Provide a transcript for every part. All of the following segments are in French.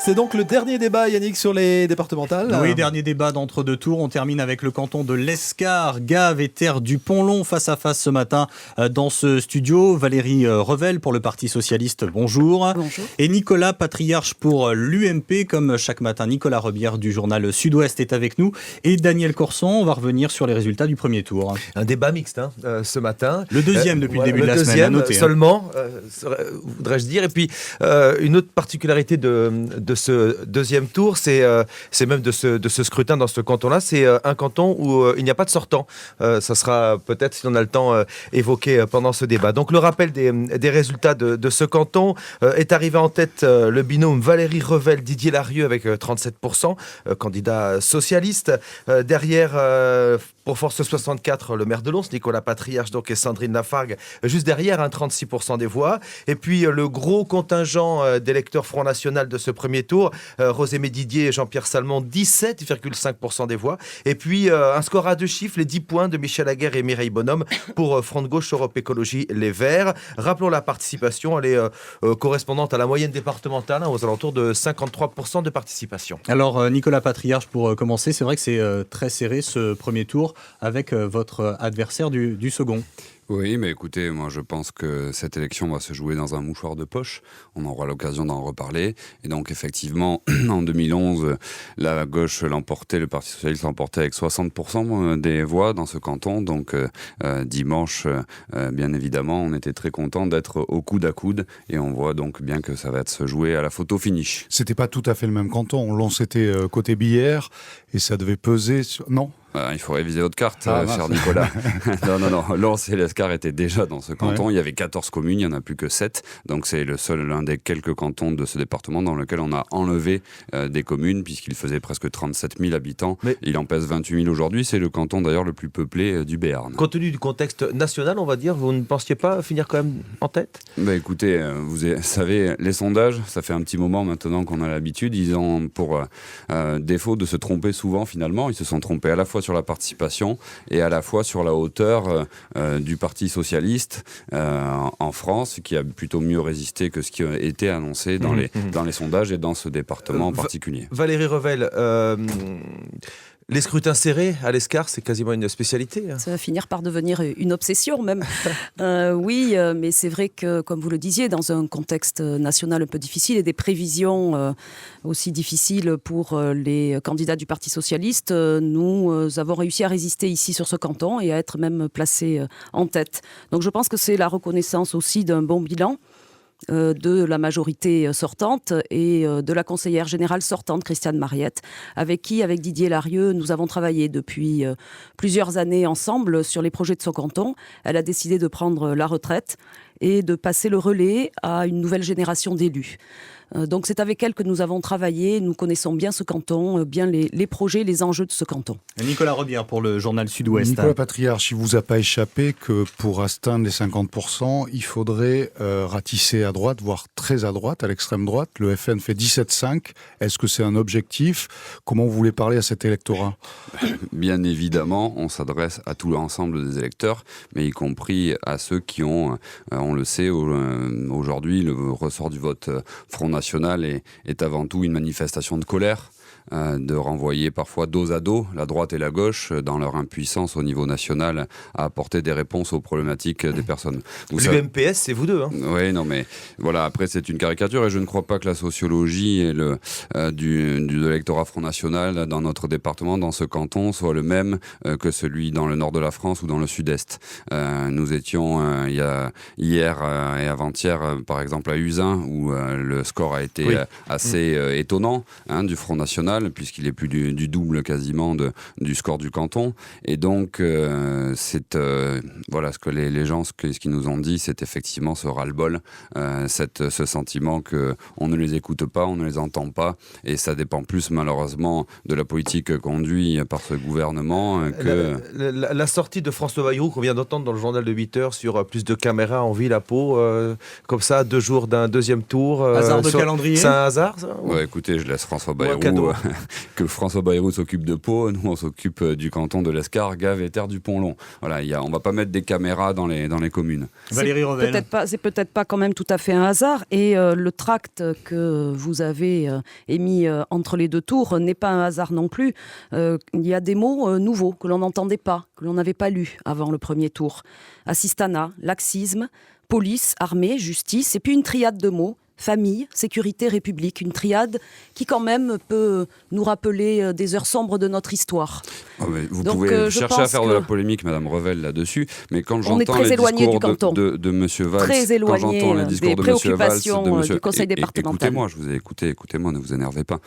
C'est donc le dernier débat, Yannick, sur les départementales. Oui, dernier débat d'entre-deux tours. On termine avec le canton de l'Escar, Gave et Terre du Pont-Long face à face ce matin dans ce studio. Valérie Revel pour le Parti Socialiste, bonjour. Bonjour. Et Nicolas Patriarche pour l'UMP. Comme chaque matin, Nicolas Rebière du journal Sud-Ouest est avec nous. Et Daniel Corson, on va revenir sur les résultats du premier tour. Un débat mixte ce matin. Le deuxième depuis le début de la semaine, à noter. Seulement, voudrais-je dire. Et puis, une autre particularité de ce deuxième tour, c'est même de ce scrutin dans ce canton-là, c'est un canton où il n'y a pas de sortant. Ça sera peut-être, si on a le temps, évoqué pendant ce débat. Donc le rappel des résultats de ce canton est arrivé en tête le binôme Valérie Revel-Didier Larieux avec 37%, candidat socialiste. Derrière, pour Force 64, le maire de Lons, Nicolas Patriarche donc, et Sandrine Lafargue, juste derrière, 36% des voix. Et puis le gros contingent d'électeurs Front National de ce premier tour, Rosemée Didier et Jean-Pierre Salmon, 17,5% des voix. Et puis un score à deux chiffres, les 10 points de Michel Aguerre et Mireille Bonhomme pour Front de Gauche, Europe Écologie, Les Verts. Rappelons la participation, elle est correspondante à la moyenne départementale, aux alentours de 53% de participation. Alors Nicolas Patriarche, pour commencer, c'est vrai que c'est très serré ce premier tour avec votre adversaire du second. Oui, mais écoutez, moi je pense que cette élection va se jouer dans un mouchoir de poche. On aura l'occasion d'en reparler. Et donc effectivement, en 2011, la gauche l'emportait, le Parti Socialiste l'emportait avec 60% des voix dans ce canton. Donc dimanche, bien évidemment, on était très contents d'être au coude à coude. Et on voit donc bien que ça va se jouer à la photo finish. C'était pas tout à fait le même canton. Lons était côté Billère et ça devait peser sur... Non. Il faut réviser votre carte, cher Nicolas. Non. Lons et l'Escar étaient déjà dans ce canton. Ouais. Il y avait 14 communes, il n'y en a plus que 7. Donc c'est l'un des quelques cantons de ce département dans lequel on a enlevé des communes, puisqu'il faisait presque 37 000 habitants. Mais il en pèse 28 000 aujourd'hui. C'est le canton d'ailleurs le plus peuplé du Béarn. Compte tenu du contexte national, on va dire, vous ne pensiez pas finir quand même en tête ? Écoutez, vous savez, les sondages, ça fait un petit moment maintenant qu'on a l'habitude. Ils ont pour défaut de se tromper souvent finalement. Ils se sont trompés à la fois sur la participation et à la fois sur la hauteur du Parti Socialiste en France, qui a plutôt mieux résisté que ce qui a été annoncé dans les sondages et dans ce département en particulier. Valérie Revel, les scrutins serrés à l'Escar, c'est quasiment une spécialité. Ça va finir par devenir une obsession même. Oui, mais c'est vrai que, comme vous le disiez, dans un contexte national un peu difficile et des prévisions aussi difficiles pour les candidats du Parti Socialiste, nous avons réussi à résister ici sur ce canton et à être même placés en tête. Donc je pense que c'est la reconnaissance aussi d'un bon bilan de la majorité sortante et de la conseillère générale sortante, Christiane Mariette, avec Didier Larieux, nous avons travaillé depuis plusieurs années ensemble sur les projets de ce canton. Elle a décidé de prendre la retraite et de passer le relais à une nouvelle génération d'élus. Donc c'est avec elle que nous avons travaillé, nous connaissons bien ce canton, bien les projets, les enjeux de ce canton. Nicolas Rebière pour le journal Sud-Ouest. Nicolas Patriarche, il ne vous a pas échappé que pour atteindre les 50%, il faudrait ratisser à droite, voire très à droite, à l'extrême droite. Le FN fait 17,5. Est-ce que c'est un objectif ? Comment vous voulez parler à cet électorat ? Bien évidemment, on s'adresse à tout l'ensemble des électeurs, mais y compris à ceux qui ont, on le sait, aujourd'hui, le ressort du vote Front National est avant tout une manifestation de colère, de renvoyer parfois dos à dos la droite et la gauche dans leur impuissance au niveau national à apporter des réponses aux problématiques des personnes. L'UMPS, c'est vous deux. Oui, non mais voilà, après c'est une caricature et je ne crois pas que la sociologie et de l'électorat Front National dans notre département, dans ce canton, soit le même que celui dans le nord de la France ou dans le sud-est. Nous étions hier et avant-hier par exemple à Uzun où le score a été assez étonnant du Front National, puisqu'il est plus du double quasiment du score du canton. Et donc, c'est voilà ce que les gens, ce qu'ils nous ont dit, c'est effectivement ce ras-le-bol, ce sentiment qu'on ne les écoute pas, on ne les entend pas, et ça dépend plus malheureusement de la politique conduite par ce gouvernement que... La sortie de François Bayrou qu'on vient d'entendre dans le journal de 8 heures sur plus de caméras en ville à Pau, comme ça, 2 jours d'un deuxième tour. Hasard de calendrier. C'est un hasard, ça ? Ouais, écoutez, je laisse François Bayrou que François Bayrou s'occupe de Pau, nous on s'occupe du canton de l'Escar, Gave et Terre du Pont-Long. Voilà, on va pas mettre des caméras dans les communes. Valérie Revel. C'est peut-être pas quand même tout à fait un hasard. Et le tract que vous avez émis entre les deux tours n'est pas un hasard non plus. Il y a des mots nouveaux que l'on n'entendait pas, que l'on n'avait pas lus avant le premier tour. Assistanat, laxisme, police, armée, justice, et puis une triade de mots. Famille, sécurité, république, une triade qui quand même peut nous rappeler des heures sombres de notre histoire. Vous pouvez chercher à faire de la polémique, Madame Revel, là-dessus, mais quand j'entends les discours de M. Valls, quand j'entends les discours de M. Valls, du conseil départemental. Écoutez-moi, je vous ai écouté, écoutez-moi, ne vous énervez pas.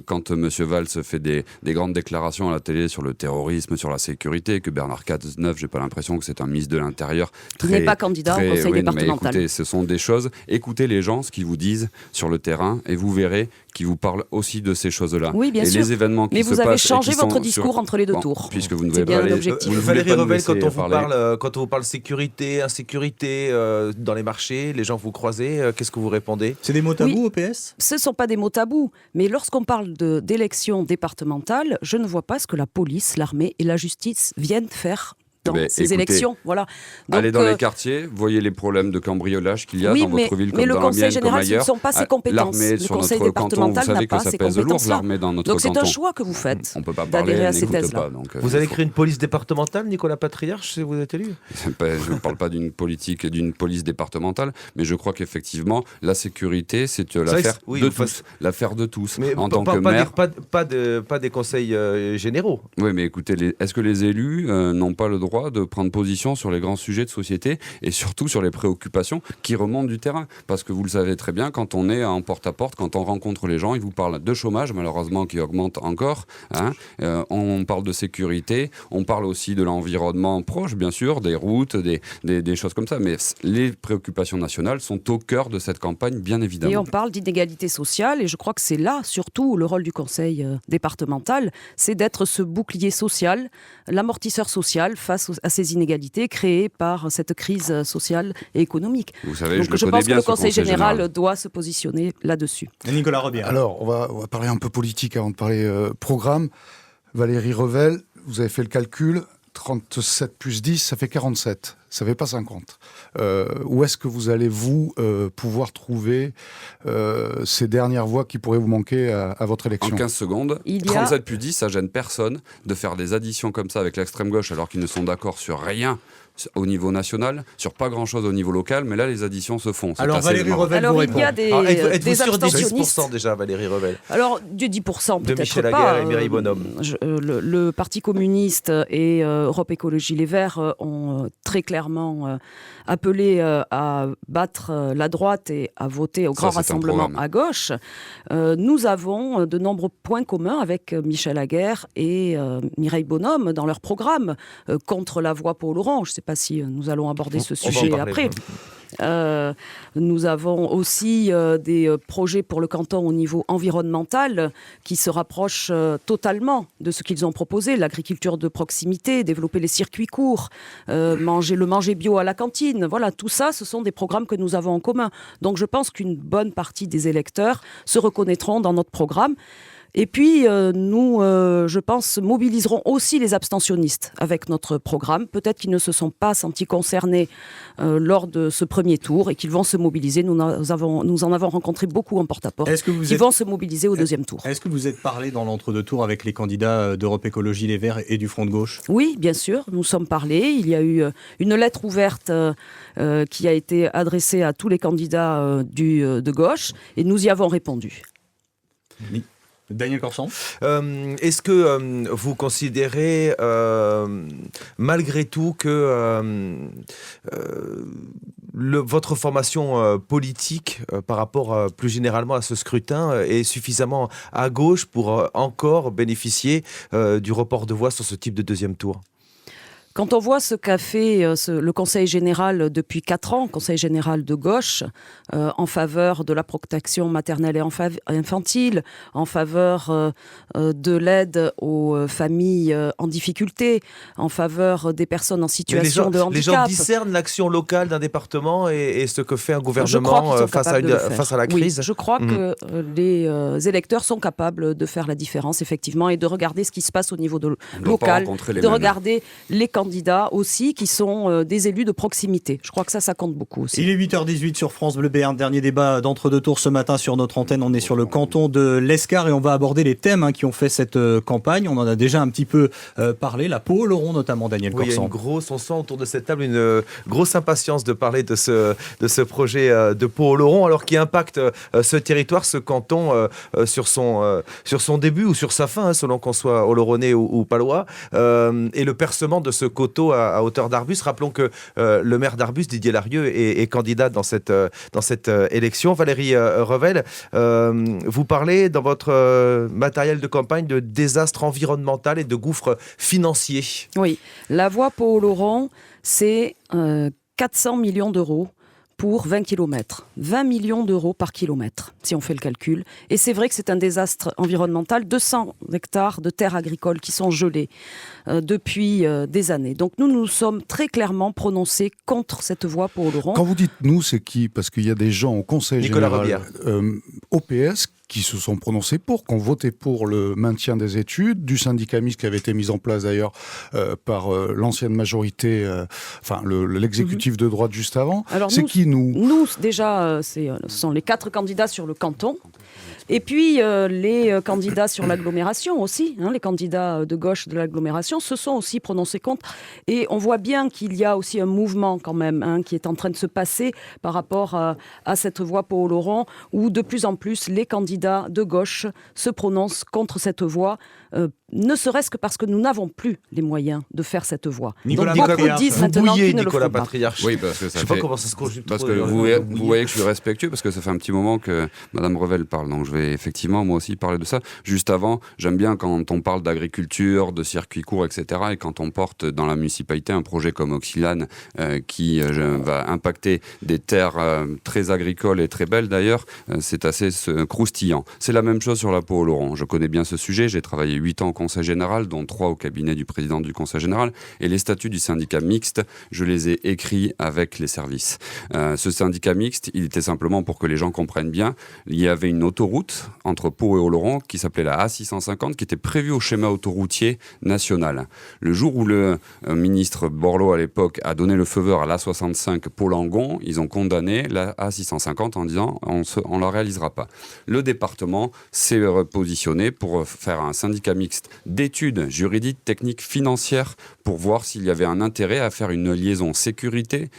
Quand M. Valls fait des grandes déclarations à la télé sur le terrorisme, sur la sécurité, que Bernard Cazeneuve, j'ai pas l'impression que c'est un ministre de l'Intérieur qui n'est pas candidat au conseil départemental. Écoutez, ce sont des choses, écoutez les gens, ce qu'ils vous disent sur le terrain, et vous verrez qu'ils vous parlent aussi de ces choses-là. Oui, bien et sûr. Les événements qui mais se vous passent. avez changé votre discours entre les deux tours. Puisque vous ne c'est voulez pas bien l'objectif. Valérie Revel, quand on vous parle sécurité, insécurité dans les marchés, les gens vous croisez, qu'est-ce que vous répondez? C'est des mots tabous au PS? Ce ne sont pas des mots tabous, mais lorsqu'on parle d'élections départementales, je ne vois pas ce que la police, l'armée et la justice viennent faire dans ces élections. Voilà. Donc, allez dans les quartiers, voyez les problèmes de cambriolage qu'il y a dans votre ville comme dans la mienne, comme ailleurs. Ce ne sont pas ses compétences. L'armée le sur conseil notre canton, vous départemental savez n'a que pas ça ces pèse lourd, compétences-là. l'armée dans notre Donc canton. c'est un choix que vous faites. On ne peut pas parler, d'adhérer à ces n'écoute thèses-là. pas. Vous allez créer une police départementale, Nicolas Patriarche, si vous êtes élu? Je ne parle pas d'une politique, d'une police départementale, mais je crois qu'effectivement, la sécurité, c'est l'affaire de tous. L'affaire de tous. Mais en tant que maire, pas des conseils généraux. Oui, mais écoutez, est-ce que les élus n'ont pas le droit de prendre position sur les grands sujets de société et surtout sur les préoccupations qui remontent du terrain? Parce que vous le savez très bien, quand on est en porte-à-porte, quand on rencontre les gens, ils vous parlent de chômage, malheureusement, qui augmente encore. On parle de sécurité, on parle aussi de l'environnement proche, bien sûr, des routes, des choses comme ça. Mais les préoccupations nationales sont au cœur de cette campagne, bien évidemment. Et on parle d'inégalité sociale, et je crois que c'est là, surtout, le rôle du conseil départemental, c'est d'être ce bouclier social, l'amortisseur social face à ces inégalités créées par cette crise sociale et économique. Vous savez, donc je pense que le Conseil général doit se positionner là-dessus. Et Nicolas Rebière. Alors, on va parler un peu politique avant de parler programme. Valérie Revel, vous avez fait le calcul, 37 plus 10, ça fait 47. Ça ne fait pas 50. Où est-ce que vous allez, pouvoir trouver ces dernières voix qui pourraient vous manquer à votre élection? En 15 secondes, 37 plus 10, ça gêne personne de faire des additions comme ça avec l'extrême gauche alors qu'ils ne sont d'accord sur rien au niveau national, sur pas grand-chose au niveau local, mais là, les additions se font. Alors, Valérie Revel vous répond. Il y a des sur abstentionnistes. 10% déjà, Valérie Revel? Alors, du 10%, peut-être de Michel pas. Aguerre et Mireille Bonhomme. Le Parti communiste et Europe Écologie Les Verts ont très clairement appelé à battre la droite et à voter au grand rassemblement à gauche. Nous avons de nombreux points communs avec Michel Aguerre et Mireille Bonhomme dans leur programme contre la voie Paul Laurent. Je ne sais pas si nous allons aborder ce sujet après. Nous avons aussi des projets pour le canton au niveau environnemental qui se rapprochent totalement de ce qu'ils ont proposé. L'agriculture de proximité, développer les circuits courts, manger bio à la cantine. Voilà, tout ça, ce sont des programmes que nous avons en commun. Donc je pense qu'une bonne partie des électeurs se reconnaîtront dans notre programme. Et puis, nous, je pense, mobiliserons aussi les abstentionnistes avec notre programme. Peut-être qu'ils ne se sont pas sentis concernés lors de ce premier tour et qu'ils vont se mobiliser. Nous en avons rencontré beaucoup en porte-à-porte qui vont se mobiliser au deuxième tour. Est-ce que vous êtes parlé dans l'entre-deux tours avec les candidats d'Europe Écologie Les Verts et du Front de Gauche? Oui, bien sûr, nous sommes parlés. Il y a eu une lettre ouverte qui a été adressée à tous les candidats de gauche et nous y avons répondu. Oui. Daniel Corson. Est-ce que vous considérez malgré tout que votre formation politique par rapport plus généralement à ce scrutin est suffisamment à gauche pour encore bénéficier du report de voix sur ce type de deuxième tour? Quand on voit ce qu'a fait le Conseil général depuis 4 ans, Conseil général de gauche, en faveur de la protection maternelle et infantile, en faveur de l'aide aux familles en difficulté, en faveur des personnes en situation de handicap. Les gens discernent l'action locale d'un département et ce que fait un gouvernement face à la crise. Oui, je crois que les électeurs sont capables de faire la différence, effectivement, et de regarder ce qui se passe au niveau local, de regarder les candidats aussi, qui sont des élus de proximité. Je crois que ça compte beaucoup aussi. Il est 8h18 sur France Bleu Béarn. Dernier débat d'entre-deux tours ce matin sur notre antenne. On est sur le canton de l'Escar et on va aborder les thèmes qui ont fait cette campagne. On en a déjà un petit peu parlé. La Pau-Oloron notamment, Daniel Corsan. On sent autour de cette table une grosse impatience de parler de ce projet de Pau-Oloron, alors qui impacte ce territoire, ce canton, sur son début ou sur sa fin, selon qu'on soit Oloronais ou Palois, et le percement de ce coteau à hauteur d'Arbus. Rappelons que le maire d'Arbus, Didier Larieux, est candidat dans cette élection. Valérie Revel, vous parlez dans votre matériel de campagne de désastre environnemental et de gouffre financier. Oui, la voie Pau-Oloron, c'est 400 millions d'euros pour 20 km. 20 millions d'euros par kilomètre, si on fait le calcul. Et c'est vrai que c'est un désastre environnemental. 200 hectares de terres agricoles qui sont gelées depuis des années. Donc nous sommes très clairement prononcés contre cette voie Pau-Oloron. Quand vous dites « nous », c'est qui ? Parce qu'il y a des gens au Conseil général OPS qui se sont prononcés pour, qui ont voté pour le maintien des études, du syndicat mixte qui avait été mis en place d'ailleurs par l'ancienne majorité, l'exécutif de droite juste avant. Alors c'est qui nous ? Nous, déjà, ce sont les 4 candidats sur le canton. Et puis, les candidats sur l'agglomération aussi, les candidats de gauche de l'agglomération se sont aussi prononcés contre. Et on voit bien qu'il y a aussi un mouvement quand même qui est en train de se passer par rapport à cette voie Pau-Oloron, où de plus en plus les candidats de gauche se prononcent contre cette voie, ne serait-ce que parce que nous n'avons plus les moyens de faire cette voie. Nicolas Donc beaucoup disent maintenant qu'ils ne le feront pas. Oui, parce que ça je sais pas comment ça se conjugue. Parce que vous voyez que je suis respectueux, parce que ça fait un petit moment que Madame Revel parle, donc je vais effectivement moi aussi parler de ça. Juste avant, j'aime bien quand on parle d'agriculture, de circuits courts, etc. Et quand on porte dans la municipalité un projet comme Oxylane qui va impacter des terres très agricoles et très belles d'ailleurs, c'est assez croustillant. C'est la même chose sur la Pau-Oloron. Je connais bien ce sujet, j'ai travaillé 8 ans au Conseil général, dont 3 au cabinet du président du Conseil général, et les statuts du syndicat mixte, je les ai écrits avec les services. Ce syndicat mixte, il était simplement pour que les gens comprennent bien, il y avait une autoroute entre Pau et Oloron qui s'appelait la A650, qui était prévue au schéma autoroutier national. Le jour où le ministre Borloo à l'époque a donné le feu vert à l'A65 Pau-Langon, ils ont condamné la A650 en disant on ne la réalisera pas. Le département s'est positionné pour faire un syndicat mixte d'études juridiques, techniques, financières pour voir s'il y avait un intérêt à faire une liaison sécurisée,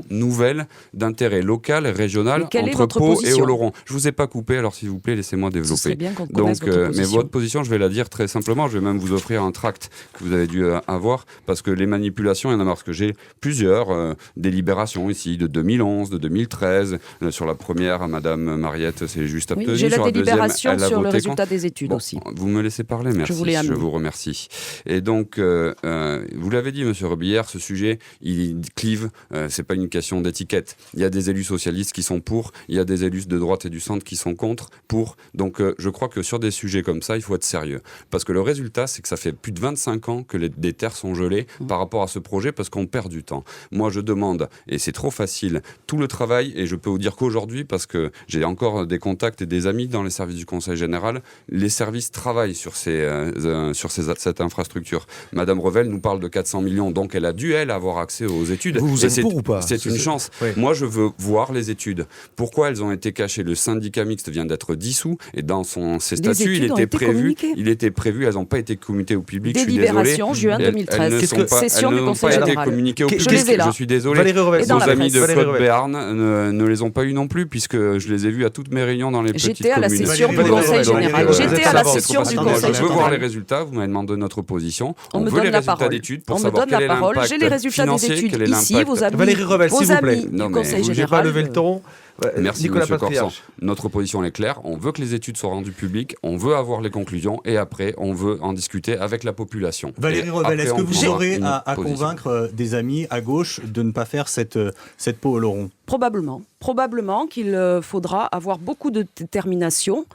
nouvelle, d'intérêt local et régional entre Pau et Oloron. Je ne vous ai pas coupé, alors s'il vous plaît, laissez-moi développer. Ce serait bien qu'on connaisse votre position. Mais votre position, je vais la dire très simplement. Je vais même vous offrir un tract que vous avez dû avoir, parce que les manipulations, il y en a marre, parce que j'ai plusieurs délibérations ici, de 2011, de 2013. Sur la première, Madame Mariette s'est juste abstenue. Oui, j'ai la délibération deuxième, sur le résultat des études aussi. Vous me laissez parler, merci. Je vous remercie. Et donc, vous l'avez dit, Monsieur Robillard, ce sujet, il clive. C'est pas une question d'étiquette. Il y a des élus socialistes qui sont pour, il y a des élus de droite et du centre qui sont contre, pour. Donc, je crois que sur des sujets comme ça, il faut être sérieux. Parce que le résultat, c'est que ça fait plus de 25 ans que des terres sont gelées par rapport à ce projet, parce qu'on perd du temps. Moi, je demande, et c'est trop facile, tout le travail, et je peux vous dire qu'aujourd'hui, parce que j'ai encore des contacts et des amis dans les services du Conseil général, les services travaillent sur cette infrastructure. Madame Revel nous parle de 400 millions, donc elle a dû, elle, avoir accès aux études. Vous êtes pour ou pas ? C'est une chance. Oui. Moi, je veux voir les études. Pourquoi elles ont été cachées ? Le syndicat mixte vient d'être dissous, et dans ses statuts, il était prévu, elles n'ont pas été communiquées au public. Délibération, juin 2013. Session du Conseil général. Été communiquées au public. Je les ai là. Je suis désolé. Nos amis de Côte Béarn ne les ont pas eu non plus, puisque je les ai vus à toutes mes réunions dans les petites communes. J'étais à la session du Conseil général. Je veux voir les résultats. Vous m'avez demandé notre position. On me veut les donne la résultats parole. d'études pour On me savoir donne quel est la parole. l'impact J'ai les résultats des financier, études quel est ici. l'impact. Vos amis, Valérie Revel, s'il vous plaît. du Non, mais Conseil J'ai général. pas levé le ton. Merci Nicolas Monsieur Corsan. Patriarche. Notre position est claire. On veut que les études soient rendues publiques. On veut avoir les conclusions et après, on veut en discuter avec la population. Valérie Et Revel, après, est-ce que on vous prendra aurez une à position. convaincre des amis à gauche de ne pas faire cette peau au lauron? Probablement qu'il faudra avoir beaucoup de détermination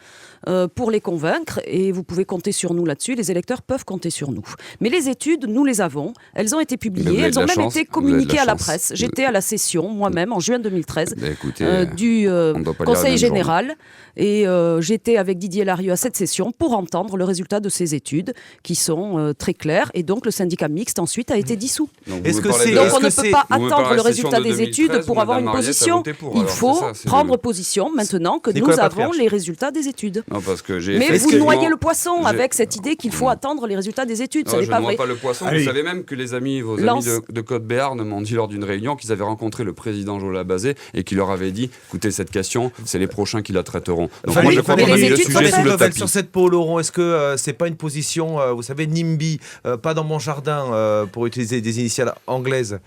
pour les convaincre et vous pouvez compter sur nous là-dessus. Les électeurs peuvent compter sur nous. Mais les études, nous les avons. Elles ont été Mais vous publiées, avez elles de ont la même chance, été vous avez de communiquées la à la chance. presse. J'étais à la session moi-même en juin 2013 Bah, écoutez, du on doit pas lire la Conseil même général et j'étais avec Didier Larieux à cette session pour entendre le résultat de ces études qui sont très claires et donc le syndicat mixte ensuite a été dissous. Donc, Est-ce vous que me parlez c'est- de- Donc est-ce on ne que peut c'est- pas vous me attendre parlez le de la session résultat de des 2013 études pour où avoir une Madame Mariette a position. voté pour, Il alors, faut c'est ça, c'est prendre le- position maintenant que Nicolas nous avons Patriarche. les résultats des études. Non, parce que j'ai Mais vous effectivement- noyez le poisson j'ai- avec cette idée qu'il faut attendre les résultats des études. Non, Ça n'est je pas ne vois vrai. pas le poisson. Allez. Vous savez même que vos amis de Côte Béarn m'ont dit lors d'une réunion qu'ils avaient rencontré le président Jola Bazet et qu'il leur avait dit écoutez, cette question, c'est les prochains qui la traiteront. Donc Valérie- moi, je crois mais qu'on a les mis le études sujet sont sous le faites. Revel, tapis. sur cette peau au lauron, est-ce que c'est pas une position, vous savez, NIMBY, pas dans mon jardin, pour utiliser des initiales anglaises,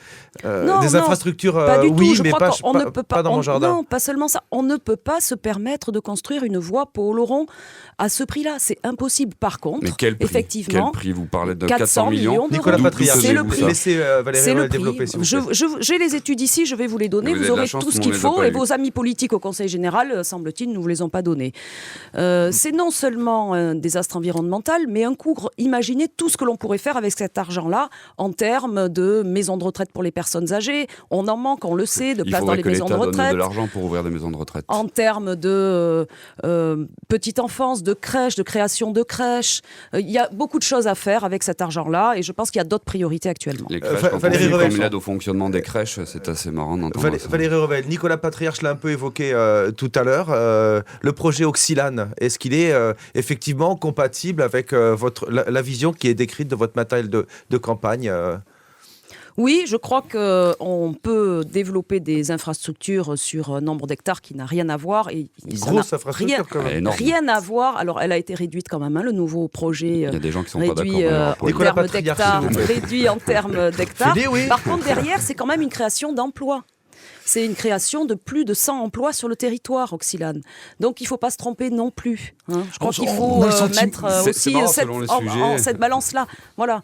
Non, des non, infrastructures, Pas du tout. oui, Je mais crois pas, qu'on ne peut pas. dans mon jardin. Non, pas seulement ça. On ne peut pas se permettre de construire une voie Pau Laurent à ce prix-là. C'est impossible. Par contre, Mais quel prix effectivement, Quel prix Vous parlez de 400 millions d'euros. Nicolas D'où Patriarche, c'est le tenez-vous prix. ça laissez Valérie c'est le Revel prix. développer, s'il vous plaît. J'ai les études ici, je vais vous les donner. Vous avez Vous de la aurez chance, tout ce nous, on qu'il les a faut pas et eues. vos amis politiques au Conseil général, semble-t-il, ne vous les ont pas donnés. C'est non seulement un désastre environnemental, mais un coût. Imaginez tout ce que l'on pourrait faire avec cet argent-là en termes de maisons de retraite pour les personnes âgées. On en manque, on le sait, de Il places dans faudrait les que maisons de l'État donne retraite. de l'argent pour ouvrir des maisons de retraite. En termes de petite enfance, de crèche, de création de crèches. Il y a beaucoup de choses à faire avec cet argent-là et je pense qu'il y a d'autres priorités actuellement. Les crèches, quand Valérie on fait Revel. comme l'aide au fonctionnement des crèches, c'est assez marrant d'entendre ça. Valérie Revel, Nicolas Patriarche l'a un peu évoqué tout à l'heure. Le projet Oxylane, est-ce qu'il est effectivement compatible avec la vision qui est décrite de votre matériel de campagne Oui, je crois qu'on peut développer des infrastructures sur un nombre d'hectares qui n'a rien à voir. Et Une ça grosse n'a infrastructure quand même. Énorme. Rien à voir. Alors, elle a été réduite quand même, hein, le nouveau projet. Il y a des gens qui sont pas d'accord. Réduit d'ailleurs, en pour le- Nicolas termes Patriarche, d'hectares. s'il vous plaît. Réduit en termes d'hectares. Fais-les, oui. Par contre, derrière, c'est quand même une création d'emplois. C'est une création de plus de 100 emplois sur le territoire Oxylane. Donc il ne faut pas se tromper non plus. hein. Je crois qu'il faut on a le sentiment- mettre C'est aussi marrant, cette, selon les en- sujets. cette balance-là. Voilà.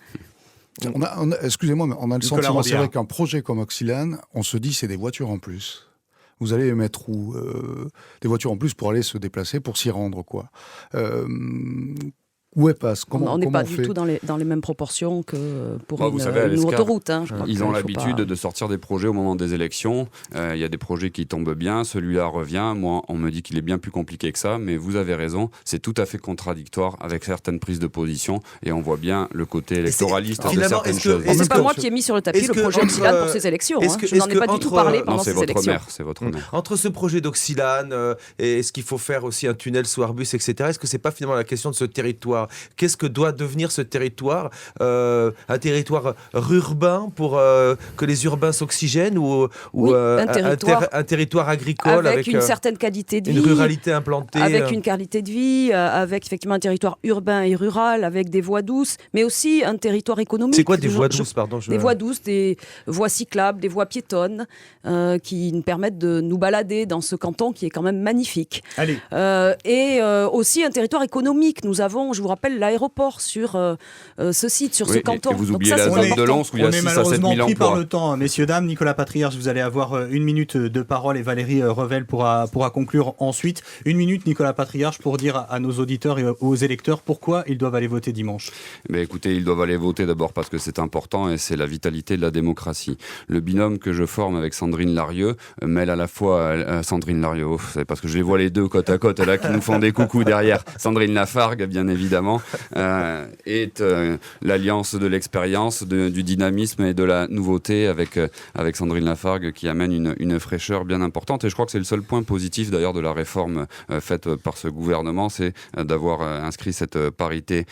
Excusez-moi, mais on a le Nicolas sentiment, c'est Robillard. vrai qu'un projet comme Oxylane, on se dit c'est des voitures en plus. Vous allez mettre où des voitures en plus pour aller se déplacer, pour s'y rendre, quoi. Où est passe On n'est pas on du fait tout dans les mêmes proportions que pour Bah, vous savez, à une l'ESCAR, autoroute. hein. Je crois Ils qu'il ont faut l'habitude pas- de sortir des projets au moment des élections. Il y a des projets qui tombent bien, celui-là revient. Moi, on me dit qu'il est bien plus compliqué que ça, mais vous avez raison, c'est tout à fait contradictoire avec certaines prises de position et on voit bien le côté électoraliste de finalement, certaines est-ce que- choses. Et Est-ce c'est pas que- moi qui ai mis sur le tapis est-ce le que projet entre, Oxylane pour ces élections. est-ce hein. que- Je n'en est-ce ai pas que du tout entre- parlé Non, pendant c'est ces votre élections. maire, c'est votre maire. Entre ce projet d'Oxylane et est-ce qu'il faut faire aussi un tunnel sous Arbus, etc., est-ce que c'est pas finalement la question de ce territoire? Qu'est-ce que doit devenir ce territoire? Un territoire urbain pour que les urbains s'oxygènent ou Oui, un territoire agricole Avec une une certaine qualité de vie. une ruralité implantée Avec une qualité de vie, avec effectivement un territoire urbain et rural, avec des voies douces, mais aussi un territoire économique. C'est quoi des Je- voies je- douces, pardon Des voies douces, des voies cyclables, des voies piétonnes qui nous permettent de nous balader dans ce canton qui est quand même magnifique. Allez, Et aussi un territoire économique. Nous avons, je vous rappelle, l'aéroport sur ce site, sur Oui, ce et canton. vous Donc oubliez ça, la c'est zone de important. Lens où il y a on 6 est à 7 malheureusement 000 pris par emplois. le temps, messieurs, dames. Nicolas Patriarche, vous allez avoir 1 minute de parole et Valérie Revel pourra conclure ensuite. 1 minute, Nicolas Patriarche, pour dire à nos auditeurs et aux électeurs pourquoi ils doivent aller voter dimanche. Mais écoutez, ils doivent aller voter d'abord parce que c'est important et c'est la vitalité de la démocratie. Le binôme que je forme avec Sandrine Larieux mêle à la fois Sandrine Larieux, c'est parce que je les vois les deux côte à côte là qui nous font des coucous derrière. Sandrine Lafargue, bien évidemment, est l'alliance de l'expérience, du dynamisme et de la nouveauté avec Sandrine Lafargue qui amène une fraîcheur bien importante. Et je crois que c'est le seul point positif d'ailleurs de la réforme faite par ce gouvernement, c'est d'avoir inscrit cette parité.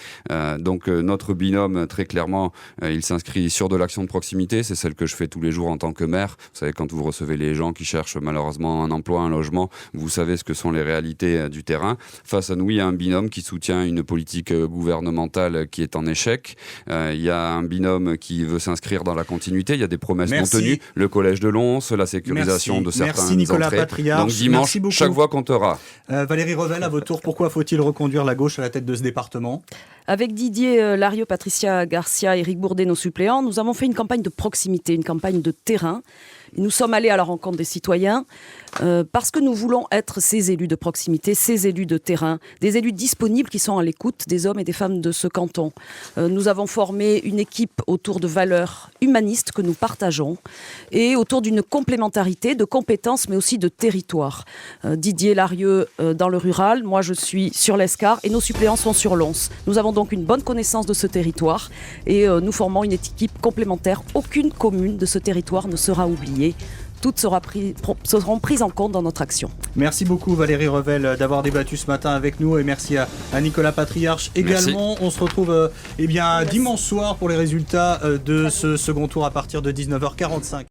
Donc notre binôme, très clairement, il s'inscrit sur de l'action de proximité. C'est celle que je fais tous les jours en tant que maire. Vous savez, quand vous recevez les gens qui cherchent malheureusement un emploi, un logement, vous savez ce que sont les réalités du terrain. Face à nous, il y a un binôme qui soutient une politique politique gouvernementale qui est en échec. Il y a un binôme qui veut s'inscrire dans la continuité. Il y a des promesses non tenues. Le collège de Lons, la sécurisation de certains Nicolas entrées. Patriarche. Donc dimanche, chaque voix comptera. Valérie Revel, à votre tour, pourquoi faut-il reconduire la gauche à la tête de ce département ? Avec Didier Larieux, Patricia Garcia, Éric Bourdet, nos suppléants, nous avons fait une campagne de proximité, une campagne de terrain. Et nous sommes allés à la rencontre des citoyens parce que nous voulons être ces élus de proximité, ces élus de terrain, des élus disponibles qui sont à l'écoute des hommes et des femmes de ce canton. Nous avons formé une équipe autour de valeurs humanistes que nous partageons et autour d'une complémentarité de compétences mais aussi de territoire. Didier Larieux dans le rural, moi je suis sur l'Escar et nos suppléants sont sur Lons. Nous avons donc une bonne connaissance de ce territoire et nous formons une équipe complémentaire. Aucune commune de ce territoire ne sera oubliée. Toutes seront prises en compte dans notre action. Merci beaucoup Valérie Revel d'avoir débattu ce matin avec nous et merci à Nicolas Patriarche également. Merci. On se retrouve dimanche soir pour les résultats de ce second tour à partir de 19h45.